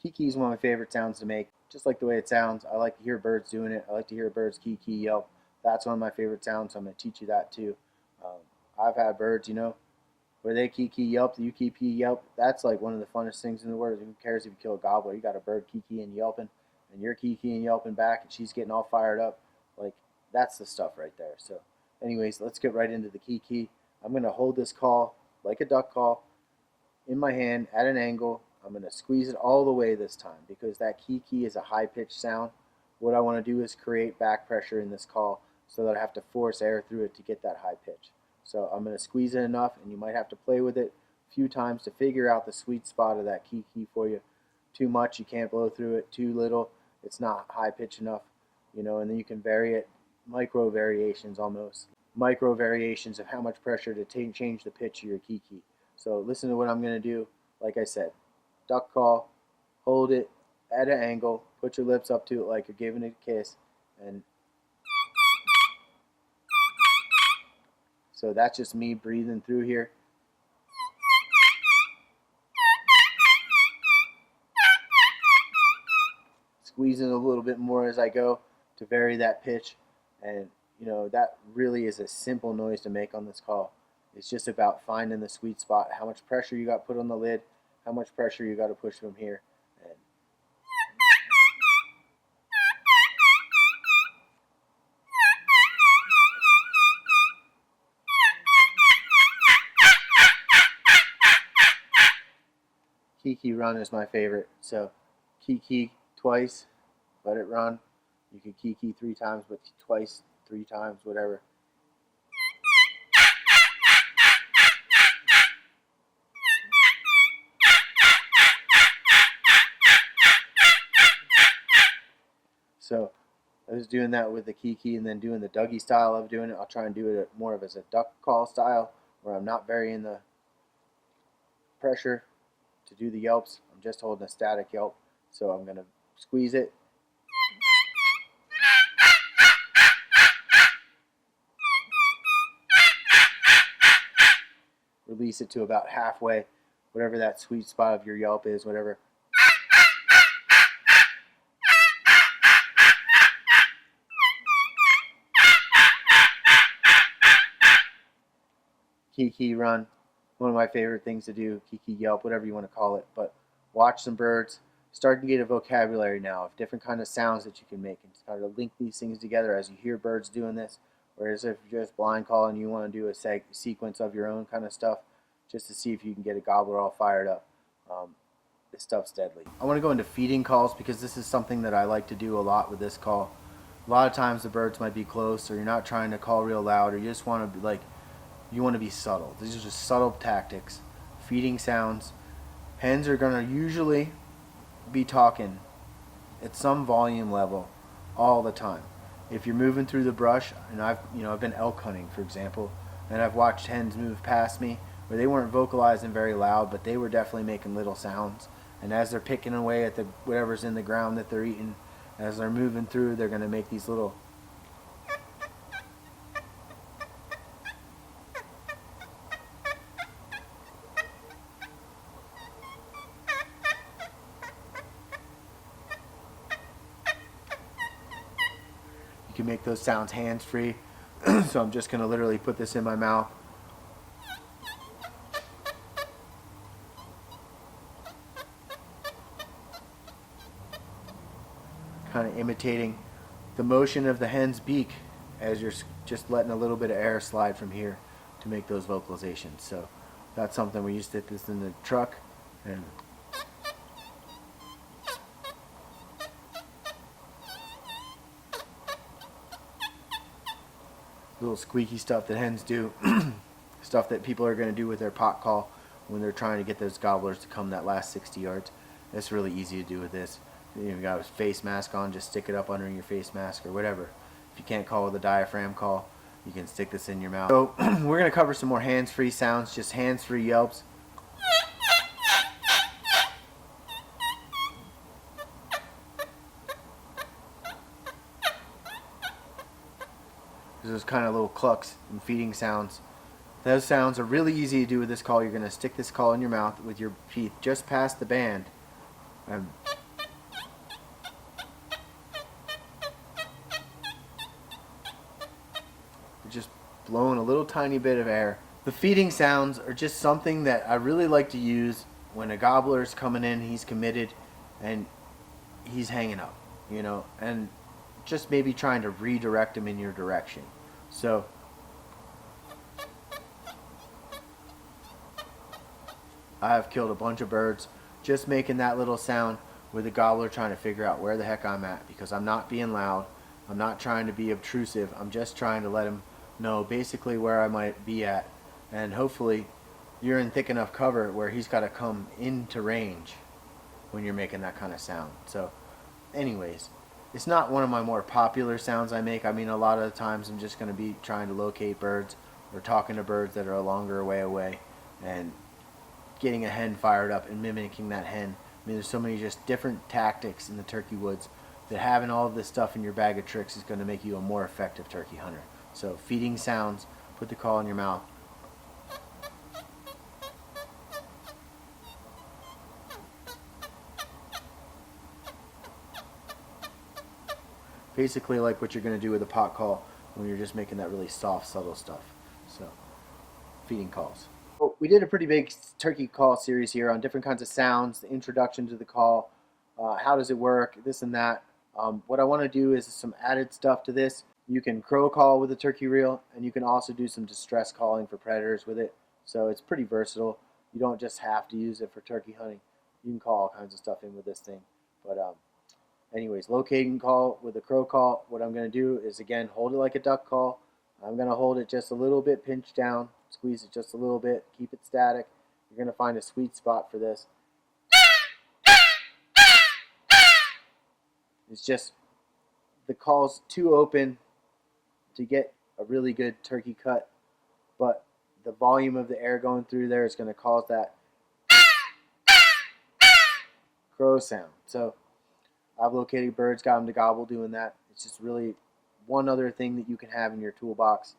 Kee Kee is one of my favorite sounds to make. Just like the way it sounds. I like to hear birds doing it. I like to hear birds Kee Kee yelp. That's one of my favorite sounds, so I'm going to teach you that too. I've had birds, where they Kee Kee yelp, you Kee Kee yelp. That's like one of the funnest things in the world. Who cares if you kill a gobbler? You got a bird Kee Kee and yelping, and you're Kee Kee and yelping back, and she's getting all fired up. Like, that's the stuff right there. So anyways, let's get right into the Kee Kee. I'm going to hold this call like a duck call in my hand at an angle. I'm going to squeeze it all the way this time because that Kee Kee is a high-pitched sound. What I want to do is create back pressure in this call so that I have to force air through it to get that high pitch. So I'm going to squeeze it enough, and you might have to play with it a few times to figure out the sweet spot of that Kee Kee for you. Too much, you can't blow through it. Too little, it's not high pitch enough. And then you can vary it, micro variations almost. Micro variations of how much pressure to change the pitch of your Kee Kee. So listen to what I'm going to do. Like I said, duck call, hold it at an angle, put your lips up to it like you're giving it a kiss, and so that's just me breathing through here. Squeezing a little bit more as I go to vary that pitch, and that really is a simple noise to make on this call. It's just about finding the sweet spot, how much pressure you got put on the lid, how much pressure you got to push from here. And Kee Kee run is my favorite. So Kee Kee twice, let it run. You could Kee Kee 3 times, but twice, 3 times, whatever. So I was doing that with the Kee Kee, and then doing the Dougie style of doing it. I'll try and do it more of as a duck call style, where I'm not varying the pressure to do the yelps. I'm just holding a static yelp. So I'm going to squeeze it. Release it to about halfway, whatever that sweet spot of your yelp is, whatever. Kee Kee run, one of my favorite things to do. Kee Kee yelp, whatever you want to call it. But watch some birds. Starting to get a vocabulary now of different kind of sounds that you can make, and start to link these things together as you hear birds doing this. Whereas if you're just blind calling, you want to do a sequence of your own kind of stuff, just to see if you can get a gobbler all fired up. This stuff's deadly. I want to go into feeding calls because this is something that I like to do a lot with this call. A lot of times the birds might be close, or you're not trying to call real loud, or you just want to be you want to be subtle. These are just subtle tactics. Feeding sounds. Hens are going to usually be talking at some volume level all the time. If you're moving through the brush, and I've been elk hunting, for example, and I've watched hens move past me where they weren't vocalizing very loud, but they were definitely making little sounds. And as they're picking away at whatever's in the ground that they're eating, as they're moving through, they're going to make these little You can make those sounds hands-free. So I'm just going to literally put this in my mouth. Kind of imitating the motion of the hen's beak as you're just letting a little bit of air slide from here to make those vocalizations. So that's something we used to do this in the truck, and little squeaky stuff that hens do, stuff that people are going to do with their pot call when they're trying to get those gobblers to come that last 60 yards. It's really easy to do with this. You got a face mask on, just stick it up under your face mask or whatever. If you can't call with a diaphragm call, you can stick this in your mouth. So we're going to cover some more hands-free sounds, just hands-free yelps. Those kind of little clucks and feeding sounds. Those sounds are really easy to do with this call. You're going to stick this call in your mouth with your teeth just past the band, And just blowing a little tiny bit of air. The feeding sounds are just something that I really like to use when a gobbler's coming in, he's committed, and he's hanging up, you know, and just maybe trying to redirect him in your direction. So I have killed a bunch of birds just making that little sound with a gobbler trying to figure out where the heck I'm at, because I'm not being loud. I'm not trying to be obtrusive. I'm just trying to let him know basically where I might be at. And hopefully you're in thick enough cover where he's got to come into range when you're making that kind of sound. So anyways, it's not one of my more popular sounds I make. I mean, a lot of the times I'm just going to be trying to locate birds or talking to birds that are a longer way away and getting a hen fired up and mimicking that hen. I mean, there's so many just different tactics in the turkey woods that having all of this stuff in your bag of tricks is going to make you a more effective turkey hunter. So feeding sounds, put the call in your mouth. Basically like what you're going to do with a pot call when you're just making that really soft, subtle stuff. So, feeding calls. Well, we did a pretty big turkey call series here on different kinds of sounds, the introduction to the call, how does it work, this and that. What I want to do is some added stuff to this. You can crow call with a turkey reel, and you can also do some distress calling for predators with it. So it's pretty versatile. You don't just have to use it for turkey hunting. You can call all kinds of stuff in with this thing. But anyways, locating call with a crow call, what I'm going to do is, again, hold it like a duck call. I'm going to hold it just a little bit pinched down, squeeze it just a little bit, keep it static. You're going to find a sweet spot for this. It's just the call's too open to get a really good turkey cut, but the volume of the air going through there is going to cause that crow sound. So I've located birds, got them to gobble doing that. It's just really one other thing that you can have in your toolbox